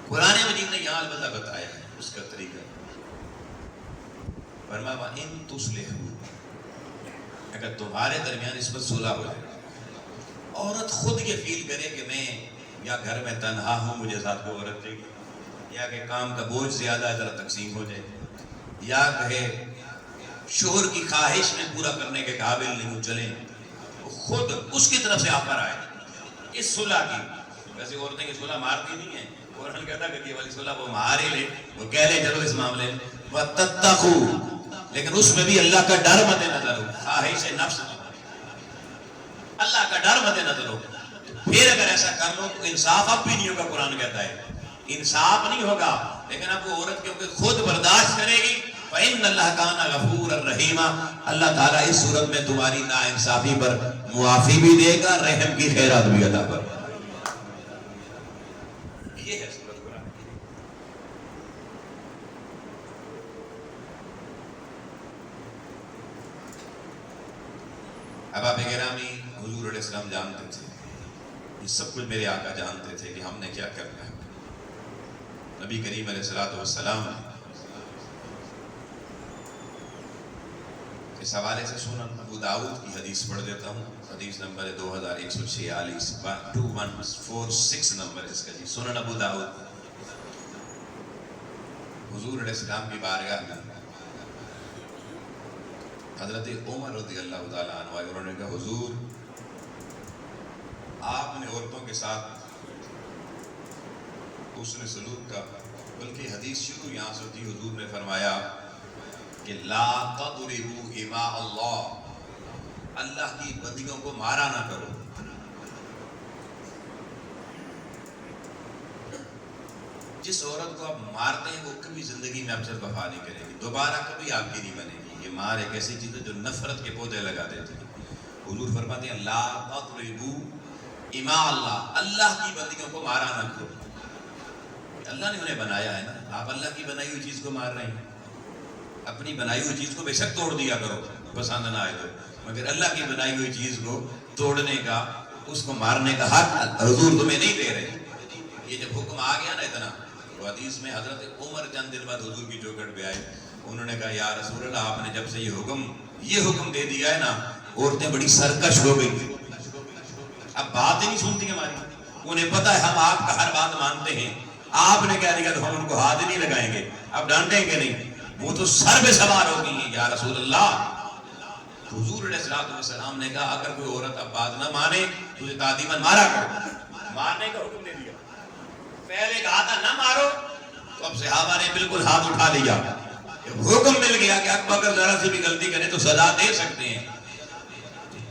قرآن مجید نے یہاں البتہ بتایا ہے اس کا طریقہ. فرمایا وَإِن تُصْلِحُوا، اگر تمہارے درمیان اس پر صلح ہو جائے، عورت خود یہ فیل کرے کہ میں یا گھر میں تنہا ہوں، مجھے ساتھ کو عورت چاہیے، یا کہ کام کا بوجھ زیادہ ہے ذرا تقسیم ہو جائے، یا کہے شوہر کی خواہش میں پورا کرنے کے قابل نہیں ہوں، چلیں خود اس کی طرف سے آفر آئے اس صلح کی. ویسے عورتیں کی صلح مارتی نہیں ہیں، قرآن کہتا کہ یہ والی صلح وہ مار ہی لے، وہ کہہ لے چلو اس معاملے میں وَتَتَّقُوا، لیکن اس میں بھی اللہ کا ڈر مد نظر ہو، خواہش نفس اللہ کا ڈر مد نظر ہو. پھر اگر ایسا کر لو تو انصاف اب بھی نہیں ہوگا. قرآن کہتا ہے انصاف نہیں ہوگا، لیکن اب وہ عورت کیونکہ خود برداشت کرے گی. فَإِنَّ اللَّهَ كَانَ غَفُورًا رَحِيمًا، اللہ تعالیٰ اس صورت میں تمہاری ناانصافی پر معافی بھی دے گا، رحم کی خیرات بھی عطا فرمائے گا. یہ ہے سورۃ قرآن. اب آپ گرامی حضور علیہ السلام جانتے تھے، یہ سب کچھ میرے آقا جانتے تھے کہ ہم نے کیا کرنا ہے. نبی کریم علیہ الصلوۃ والسلام اس حوالے سے سنن ابو داؤد کی حدیث پڑھ دیتا ہوں. حدیث نمبر 2146، 2146 نمبر اس کا جی. سنن ابو داؤد. حضور علیہ السلام کی بارگاہ میں حضرت عمر رضی اللہ تعالیٰ عنہ، انہوں نے کہا حضور آپ نے عورتوں کے ساتھ حسن سلوک کا، بلکہ حدیث شروع یہاں سے ہوتی. حضور نے فرمایا کہ لا تضربوا اماء اللہ، اللہ کی بندیوں کو مارا نہ کرو. جس عورت کو آپ مارتے ہیں وہ کبھی زندگی میں آپ سے وفا نہیں کرے گی، دوبارہ کبھی آپ کی نہیں بنے گی. یہ مار ایک ایسی چیز ہے جو نفرت کے پودے لگا دیتی ہے. حضور فرماتے ہیں لا تضربوا اماء اللہ، اللہ کی بندیوں کو مارا نہ کرو. اللہ نے انہیں بنایا ہے نا، آپ اللہ کی بنائی ہوئی چیز کو مار رہے ہیں. اپنی بنائی ہوئی چیز کو بے شک توڑ دیا کرو پسند نہ آئے تو، مگر اللہ کی بنائی ہوئی چیز کو توڑنے کا، اس کو مارنے کا حق حضور تمہیں نہیں دے رہے. یہ جب حکم آ گیا نا اتنا، تو حدیث میں حضرت عمر چند دن بعد حضور کی چوکھٹ پہ آئے. انہوں نے کہا یا رسول اللہ، آپ نے جب سے یہ حکم دے دیا ہے نا، عورتیں بڑی سرکش ہو گئی، اب بات ہی نہیں سنتی ہماری. انہیں پتا ہے ہم آپ کا ہر بات مانتے ہیں، آپ نے کہہ دیا تو ہم ان کو ہاتھ نہیں لگائیں گے، اب ڈانٹیں گے نہیں. وہ تو سر پہ سوار ہو گئی ہیں یا رسول اللہ. حضور علیہ السلام نے کہا اگر کوئی عورت اب بات نہ مانے تو اسے تعظیماً مارا کرو. مارنے کا حکم دے دیا. پہلے کہا تھا نہ مارو، تو اب صحابہ نے بالکل ہاتھ اٹھا لیا. حکم مل گیا کہ اب اگر ذرا سی بھی غلطی کرے تو سزا دے سکتے ہیں.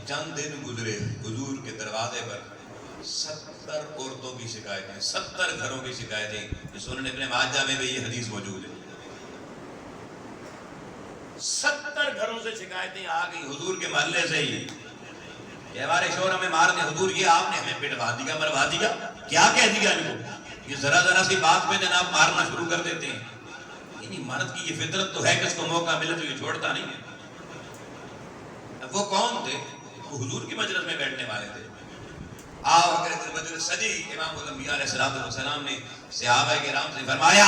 چند دن گزرے، حضور کے دروازے پر 70 70 عورتوں کی شکایتیں، 70 گھروں کی شکایتیں، سنن ابن ماجہ میں بھی یہ حدیث موجود ہے. 70 گھروں سے شکایتیں آ گئی حضور کے محلے سے ہی کہ ہمارے شوہر ہمیں مار دیں. حضور یہ آپ نے ہمیں پٹوا دیا، مروا دیا، کیا کہہ دیا ان کو؟ یہ ذرا ذرا سی بات پہ جناب مارنا شروع کر دیتے ہیں. یعنی مرد کی یہ فطرت تو ہے کہ اس کو موقع ملے تو یہ چھوڑتا نہیں ہے. وہ کون تھے؟ وہ حضور کی مجلس میں بیٹھنے والے تھے. آؤ اگر مجلس سجی، امام الانبیاء علیہ السلام نے صحابہ کرام سے فرمایا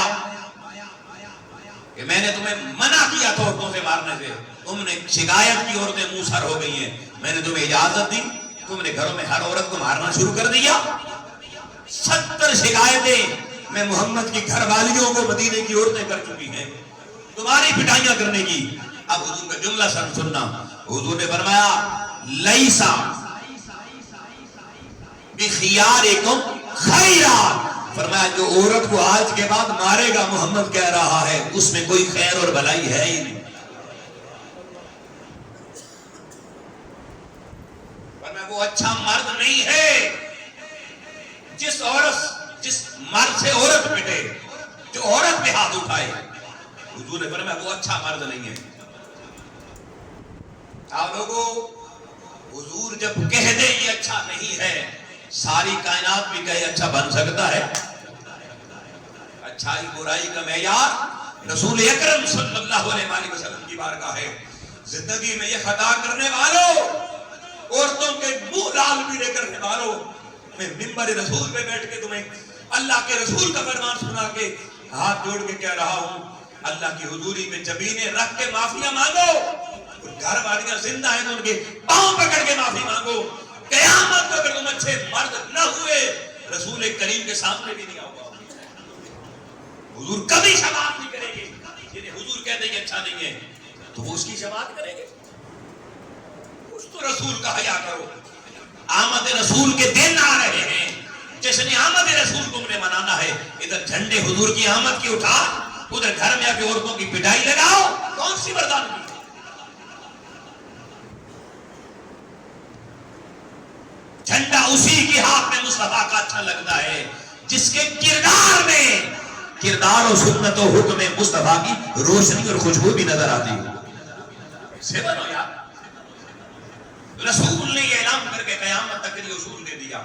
کہ میں نے تمہیں منع کیا تھا عورتوں سے مارنے سے، تم نے شکایت کی عورتیں منہ سر ہو گئی ہیں، میں نے تمہیں اجازت دی، تم نے گھروں میں ہر عورت کو مارنا شروع کر دیا. 70 شکایتیں میں محمد کی گھر والیوں کو مدینے کی عورتیں کر چکی ہیں تمہاری پٹائیاں کرنے کی. اب حضور کا جملہ سننا. حضور نے فرمایا لیسا بخیارکم خیرا، فرمایا جو عورت کو آج کے بعد مارے گا محمد کہہ رہا ہے اس میں کوئی خیر اور بھلائی ہے ہی نہیں. فرمایا وہ اچھا مرد نہیں ہے جس مرد سے عورت پٹے، جو عورت پہ ہاتھ اٹھائے. حضور نے فرمایا وہ اچھا مرد نہیں ہے. آپ لوگوں حضور جب کہہ دے یہ اچھا نہیں ہے، ساری کائنات بھی کہے اچھا بن سکتا ہے؟ اچھائی برائی کا معیار رسول اکرم صلی اللہ علیہ وسلم کی بارگاہ ہے. زندگی میں یہ خطا کرنے والوں، عورتوں کے منہ لال پیلے کرنے والوں، میں منبر رسول پہ بیٹھ کے تمہیں اللہ کے رسول کا فرمان سنا کے ہاتھ جوڑ کے کہہ رہا ہوں، اللہ کی حضوری میں جبینے رکھ کے معافیاں مانگو. گھر والیاں زندہ ہیں تو ان کے پاؤں پکڑ کے معافی مانگو. قیامت کو اگر تم اچھے مرد نہ ہوئے رسول کریم کے سامنے بھی نہیں آؤ گا. حضور کبھی شفاعت نہیں کریں گے. جنہیں حضور کہتے ہیں اچھا نہیں ہے تو وہ اس کی شفاعت کریں گے. کچھ تو رسول کا حیا کرو. آمد رسول کے دن آ رہے ہیں، جشن آمد رسول تم نے منانا ہے. ادھر جھنڈے حضور کی آمد کی اٹھا، ادھر گھر میں آ کے عورتوں کی پٹائی لگاؤ. کون سی مردانگی؟ جھنڈا اسی کے ہاتھ میں مصطفیٰ کا اچھا لگتا ہے جس کے کردار و سنت و حکم مصطفیٰ کی روشنی اور خوشبو بھی نظر آتی ہے. سے بنو یار. رسول نے یہ اعلان کر کے قیامت تک یہ اصول دے دیا.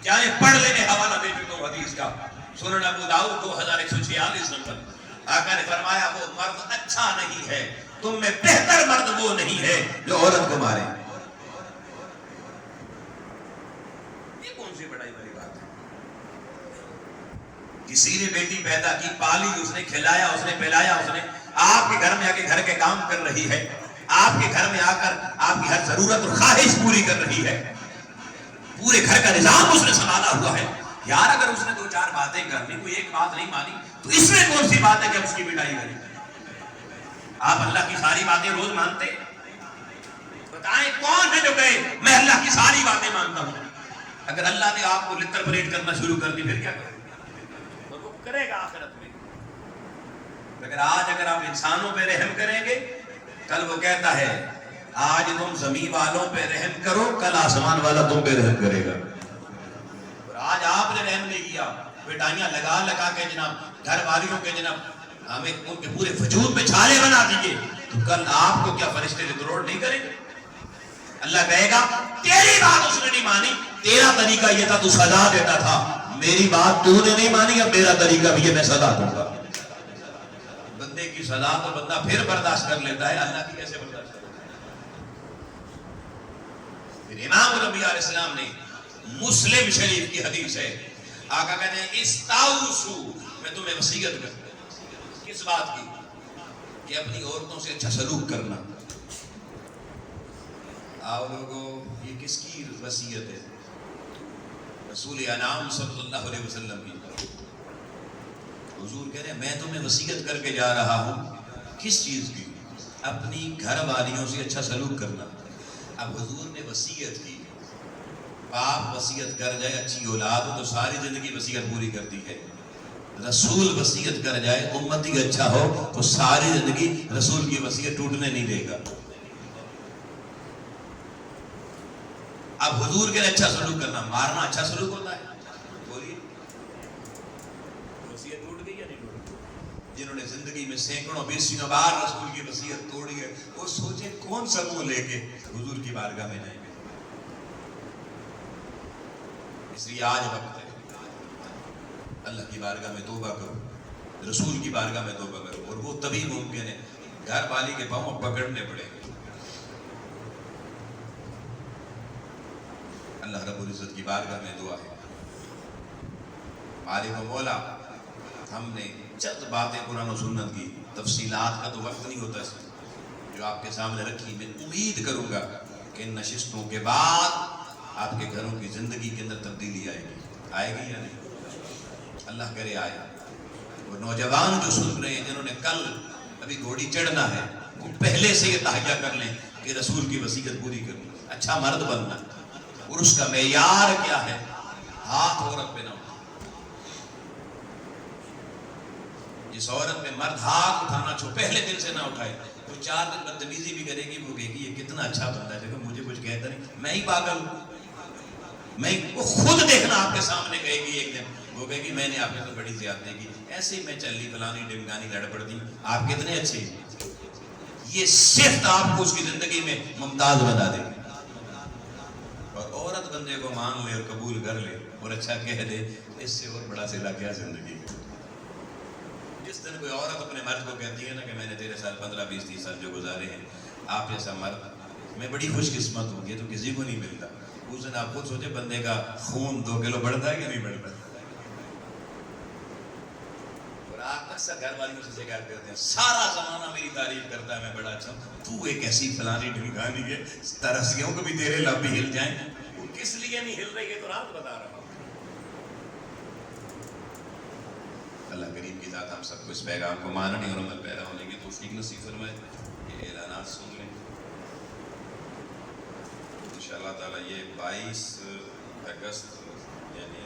چاہے پڑھ لینے حوالہ دے چکا ہوں حدیث کا، سنن ابو داؤد 2146 نمبر. آقا نے فرمایا وہ مرد اچھا نہیں ہے، تم میں بہتر مرد وہ نہیں ہے جو عورت کو مارے. یہ کون سی بڑائی والی بات ہے؟ کسی نے بیٹی پیدا کی، پالی، اس نے کھلایا، اس نے پلایا، اس نے آپ کے گھر میں آ کے گھر کے کام کر رہی ہے، آپ کے گھر میں آ کر آپ کی ہر ضرورت اور خواہش پوری کر رہی ہے، پورے گھر کا نظام اس نے سنبھالا ہوا ہے. یار اگر اس نے 2-4 باتیں کرنی، کوئی ایک بات نہیں مانی تو اس میں کون سی بات ہے کہ اس کی پٹائی کریں؟ آپ اللہ کی ساری باتیں روز مانتے؟ بتائیں کون ہے جو کہے میں اللہ کی ساری باتیں مانتا ہوں؟ اگر اللہ نے آپ کو لتر پریڈ کرنا شروع کر دی پھر کیا کریں؟ وہ کرے گا آخرت میں. اگر آپ انسانوں پہ رحم کریں گے، کل وہ کہتا ہے آج تم زمین والوں پہ رحم کرو، کل آسمان والا تم پہ رحم کرے گا. اور آج آپ نے رحم نہیں کیا، پٹائیاں لگا کے جناب گھر والیوں کے جناب ہمیں ان کے پورے وجود پہ چھالے بنا دیجئے، تو کل آپ کو کیا فرشتے ریکارڈ نہیں کریں گے؟ اللہ کہے گا تیری بات اس نے نہیں مانی، تیرا طریقہ یہ تھا تو سزا دیتا تھا، میری بات تو نے نہیں مانی، اب میرا طریقہ بھی یہ میں سزا دوں گا. بندے کی سزا تو بندہ پھر برداشت کر لیتا ہے، اللہ کی کیسے برداشت کرتا ہے؟ پھر امام الانبیاء علیہ السلام نے مسلم شریف کی حدیث ہے، آقا کہتے ہیں استاؤسو، میں تمہیں وصیت کرتا ہوں. کس بات کی؟ کہ اپنی عورتوں سے اچھا سلوک کرنا. آؤ لوگوں، یہ کس کی وصیت ہے؟ رسول انعام صلی اللہ علیہ وسلم کی. حضور کہہ رہے ہیں میں تمہیں وصیت کر کے جا رہا ہوں. کس چیز کی؟ اپنی گھر والیوں سے اچھا سلوک کرنا. اب حضور نے وصیت کی، باپ وصیت کر جائے اچھی اولاد ہو تو ساری زندگی وصیت پوری کرتی ہے. رسول وصیت کر جائے امتی اچھا ہو تو ساری زندگی رسول کی وصیت ٹوٹنے نہیں دے گا. اب حضور کے لیے اچھا سلوک کرنا، مارنا اچھا سلوک ہوتا ہے؟ جنہوں نے زندگی میں سینکڑوں بیسیوں بار رسول کی وصیت توڑی ہے، وہ سوچے کون سا منہ لے کے حضور کی بارگاہ میں جائیں گے۔ اس لیے آج وقت ہے، اللہ کی بارگاہ میں توبہ کرو، رسول کی بارگاہ میں توبہ کرو، اور وہ تبھی ممکن ہے، گھر والی کے پاؤں پکڑنے پڑیں گے۔ اللہ رب العزت کی بارگاہ میں دعا ہے، مالک و مولا، ہم نے چند باتیں قرآن و سنت کی، تفصیلات کا تو وقت نہیں ہوتا اس میں، جو آپ کے سامنے رکھی، میں امید کروں گا کہ ان نشستوں کے بعد آپ کے گھروں کی زندگی کے اندر تبدیلی آئے گی یا نہیں؟ اللہ کرے آئے۔ اور نوجوان جو سن رہے ہیں، جنہوں نے کل ابھی گھوڑی چڑھنا ہے، وہ پہلے سے یہ تہیہ کر لیں کہ رسول کی وصیت پوری کروں، اچھا مرد بننا، اور اس کا معیار کیا ہے؟ ہاتھ عورت پہ نہ اٹھائے۔ جس عورت پہ مرد ہاتھ اٹھانا چھو پہلے دن سے نہ اٹھائے، وہ 4 دن بدتمیزی بھی کرے گی، وہ کہے گی یہ کتنا اچھا بندہ ہے، دیکھو مجھے کچھ کہتا نہیں، میں ہی پاگل ہوں، وہ خود دیکھنا آپ کے سامنے کہے گی ایک دن، وہ کہے گی میں نے آپ نے تو بڑی زیادتی کی، ایسے ہی میں چلی فلانی ڈمکانی لڑ پڑتی، آپ کتنے اچھے ہیں۔ یہ صرف آپ کو اس کی زندگی میں ممتاز بنا دے گی، اور عورت بندے کو مان لے اور قبول کر لے اور اچھا کہہ دے، اس سے اور بڑا صلہ کیا زندگی میں۔ جس دن کوئی عورت اپنے مرد کو کہتی ہے نا کہ میں نے 13 سال 15 20 30 سال جو گزارے ہیں، آپ جیسا مرد میں بڑی خوش قسمت ہوں، یہ تو کسی کو نہیں ملتا، اس دن آپ خود سوچے بندے کا خون 2 کلو بڑھتا ہے کہ نہیں بڑھتا۔ اور آپ اکثر گھر والیوں سے شکایت کرتے ہیں، سارا زمانہ میری تعریف کرتا ہے میں بڑا اچھا ہوں، تو ایک ایسی فلانی ڈھمکانی ہے، ترس گیا ہوں کبھی تیرے لب بھی ہل جائیں، وہ کس لیے نہیں ہل رہی ہے تو رات بتا رہا ہوں۔ اللہ کریم کی ذات ہم سب کو اس پیغام کو ماننے اور عمل پیدا ہونے کی توفیق نصیب فرمائے۔ یہ اعلانات سن لیں انشاءاللہ تعالیٰ۔ یہ 22 اگست یعنی